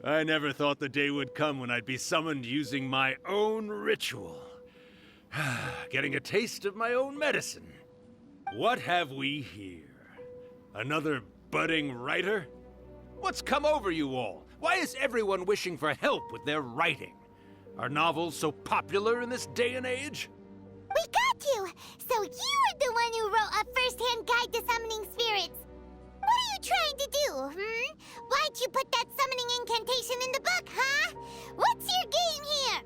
I never thought the day would come when I'd be summoned using my own ritual. Getting a taste of my own medicine. What have we here? Another budding writer? What's come over you all? Why is everyone wishing for help with their writing? Are novels so popular in this day and age? We got you! So you were the one who wrote a first-hand guide to summoning spirits. What are you trying to do, Why'd you put that summoning incantation in the book, huh? What's your game here?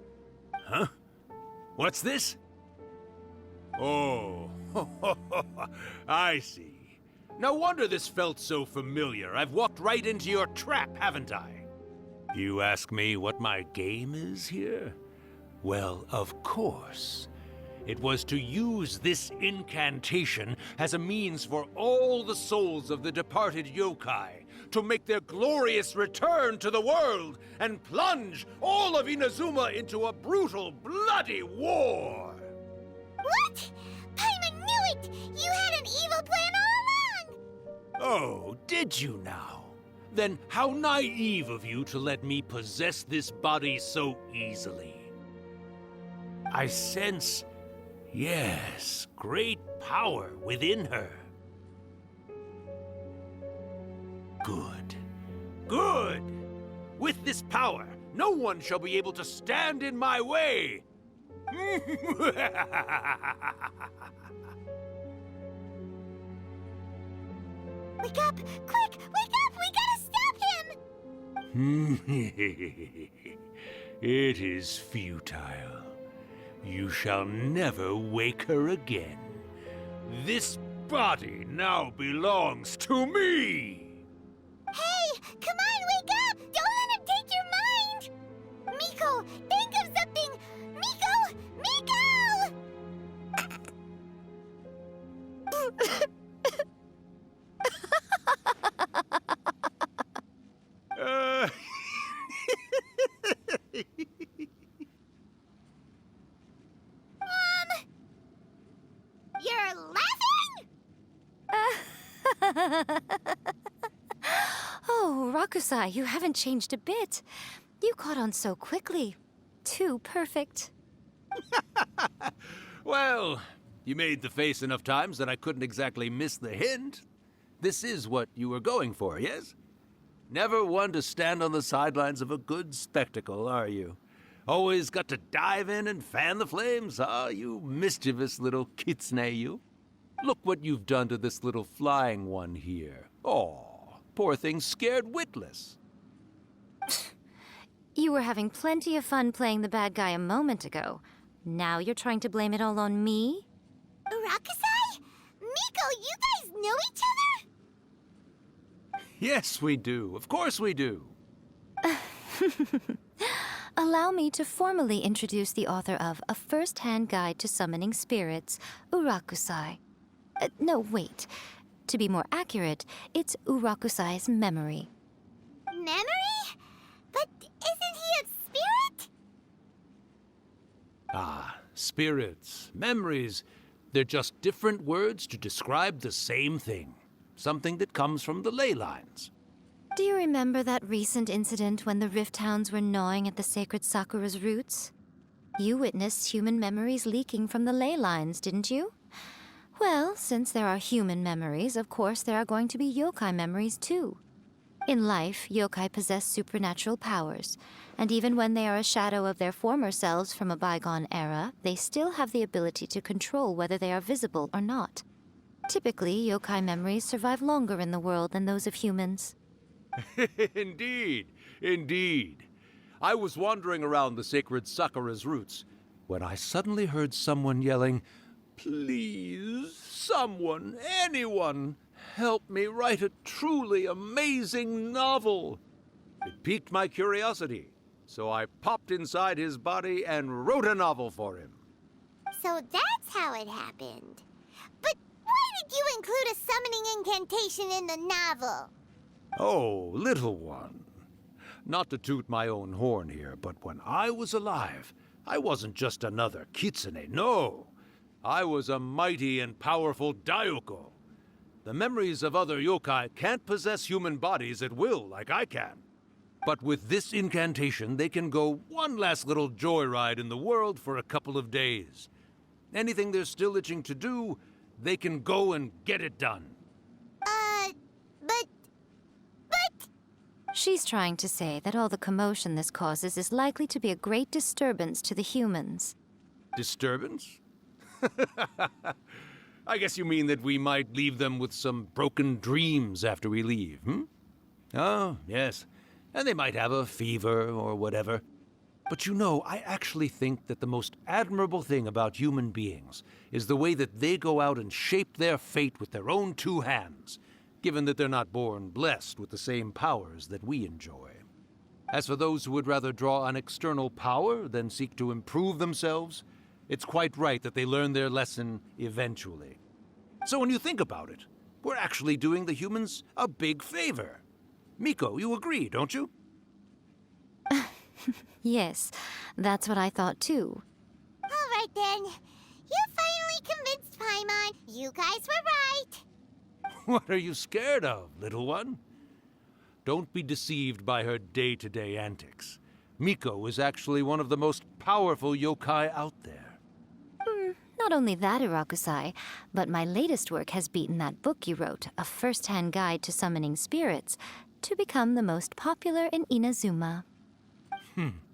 Huh? What's this? Oh, I see. No wonder this felt so familiar. I've walked right into your trap, haven't I? You ask me what my game is here? Well, of course. It was to use this incantation as a means for all the souls of the departed yokai to make their glorious return to the world and plunge all of Inazuma into a brutal, bloody war! What? Paimon knew it! You had an evil plan all along! Oh, did you now? Then how naive of you to let me possess this body so easily. I sense, yes, great power within her. Good. Good! With this power, no one shall be able to stand in my way! Wake up! Quick! Wake up! We gotta stop him! It is futile. You shall never wake her again. This body now belongs to me! Hey! Come on, wake up! Don't let him take your mind! Miko, think of something! Miko! Miko! You're laughing? Oh, Rakusai, you haven't changed a bit. You caught on so quickly. Too perfect. Well, you made the face enough times that I couldn't exactly miss the hint. This is what you were going for, yes? Never one to stand on the sidelines of a good spectacle, are you? Always got to dive in and fan the flames, huh? You mischievous little kitsune, you. Look what you've done to this little flying one here. Aw, poor thing scared witless. You were having plenty of fun playing the bad guy a moment ago. Now you're trying to blame it all on me? Rakusai? Miko, you guys know each other? Yes, we do. Of course we do. Allow me to formally introduce the author of A First-Hand Guide to Summoning Spirits, Urakusai. No, wait. To be more accurate, it's Urakusai's memory. Memory? But isn't he a spirit? Ah, spirits, memories. They're just different words to describe the same thing. Something that comes from the ley lines. Do you remember that recent incident when the Rift Hounds were gnawing at the sacred Sakura's roots? You witnessed human memories leaking from the ley lines, didn't you? Well, since there are human memories, of course there are going to be yokai memories too. In life, yokai possess supernatural powers, and even when they are a shadow of their former selves from a bygone era, they still have the ability to control whether they are visible or not. Typically, yokai memories survive longer in the world than those of humans. Indeed, indeed. I was wandering around the sacred Sakura's roots when I suddenly heard someone yelling, "Please, someone, anyone, help me write a truly amazing novel." It piqued my curiosity, so I popped inside his body and wrote a novel for him. So that's how it happened. But why did you include a summoning incantation in the novel? Oh, little one. Not to toot my own horn here, but when I was alive, I wasn't just another kitsune, no. I was a mighty and powerful Daioko. The memories of other yokai can't possess human bodies at will like I can. But with this incantation, they can go one last little joyride in the world for a couple of days. Anything they're still itching to do, they can go and get it done. But... She's trying to say that all the commotion this causes is likely to be a great disturbance to the humans. Disturbance? I guess you mean that we might leave them with some broken dreams after we leave, hmm? Oh, yes. And they might have a fever or whatever. But you know, I actually think that the most admirable thing about human beings is the way that they go out and shape their fate with their own two hands, given that they're not born blessed with the same powers that we enjoy. As for those who would rather draw on external power than seek to improve themselves, it's quite right that they learn their lesson eventually. So when you think about it, we're actually doing the humans a big favor. Miko, you agree, don't you? Yes, that's what I thought too. All right then. You finally convinced Paimon. You guys were right. What are you scared of, little one? Don't be deceived by her day-to-day antics. Miko is actually one of the most powerful yokai out there. Not only that, Irakusai, but my latest work has beaten that book you wrote, A First-Hand Guide to Summoning Spirits, to become the most popular in Inazuma.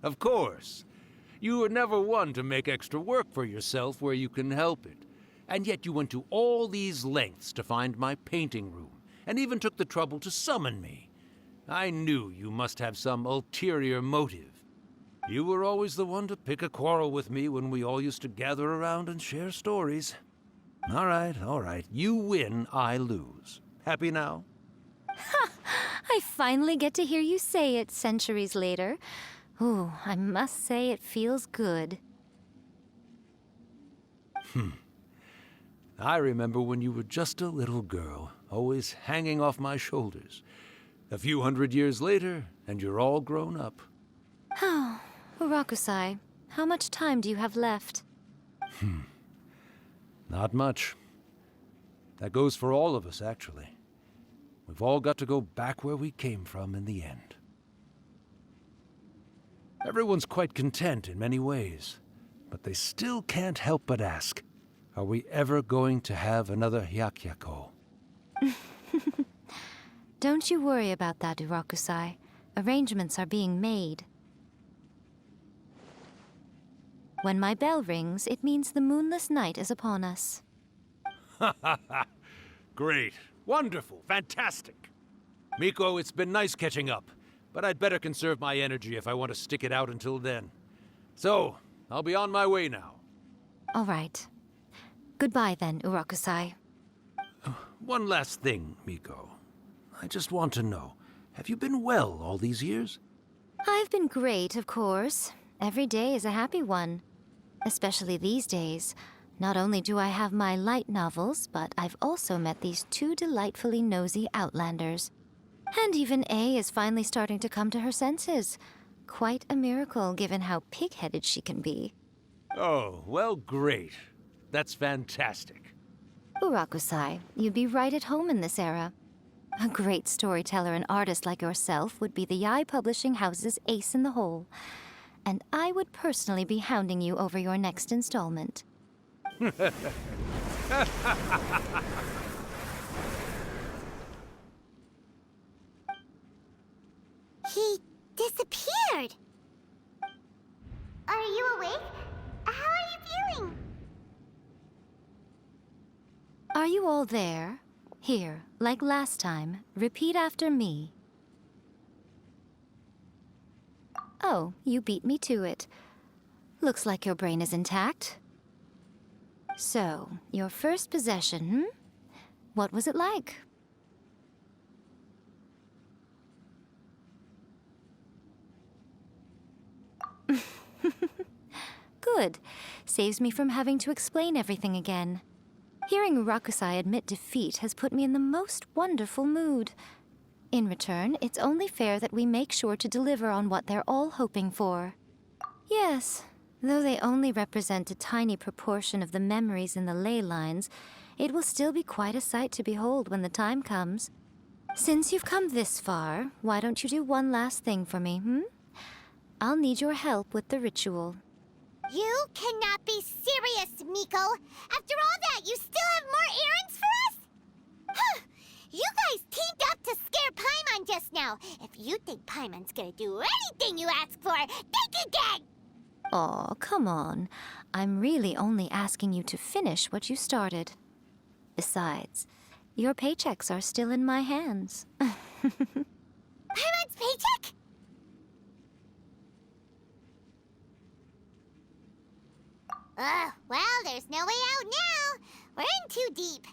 Of course. You were never one to make extra work for yourself where you can help it. And yet you went to all these lengths to find my painting room, and even took the trouble to summon me. I knew you must have some ulterior motive. You were always the one to pick a quarrel with me when we all used to gather around and share stories. All right. You win, I lose. Happy now? I finally get to hear you say it centuries later. Ooh, I must say it feels good. I remember when you were just a little girl, always hanging off my shoulders. A few hundred years later, and you're all grown up. Oh, Urakusai, how much time do you have left? Not much. That goes for all of us, actually. We've all got to go back where we came from in the end. Everyone's quite content in many ways, but they still can't help but ask, are we ever going to have another Hyakyako? Don't you worry about that, Urakusai. Arrangements are being made. When my bell rings, it means the moonless night is upon us. Great. Wonderful. Fantastic. Miko, it's been nice catching up, but I'd better conserve my energy if I want to stick it out until then. So, I'll be on my way now. All right. Goodbye then, Urakusai. One last thing, Miko. I just want to know, have you been well all these years? I've been great, of course. Every day is a happy one. Especially these days. Not only do I have my light novels, but I've also met these two delightfully nosy outlanders. And even A is finally starting to come to her senses. Quite a miracle, given how pig-headed she can be. Oh, well, great. That's fantastic. Urakusai, you'd be right at home in this era. A great storyteller and artist like yourself would be the Yae Publishing House's ace in the hole. And I would personally be hounding you over your next installment. He disappeared. Are you awake? How are you feeling? Are you all there? Here, like last time, repeat after me. Oh, you beat me to it. Looks like your brain is intact. So, your first possession, What was it like? Good. Saves me from having to explain everything again. Hearing Rakusai admit defeat has put me in the most wonderful mood. In return, it's only fair that we make sure to deliver on what they're all hoping for. Yes, though they only represent a tiny proportion of the memories in the ley lines, it will still be quite a sight to behold when the time comes. Since you've come this far, why don't you do one last thing for me, hmm? I'll need your help with the ritual. You cannot be serious, Miko. After all that, you still have more errands for us? Huh. You guys teamed up to scare Paimon just now. If you think Paimon's gonna do anything you ask for, think again! Aw, come on. I'm really only asking you to finish what you started. Besides, your paychecks are still in my hands. Paimon's paycheck? Well, there's no way out now. We're in too deep.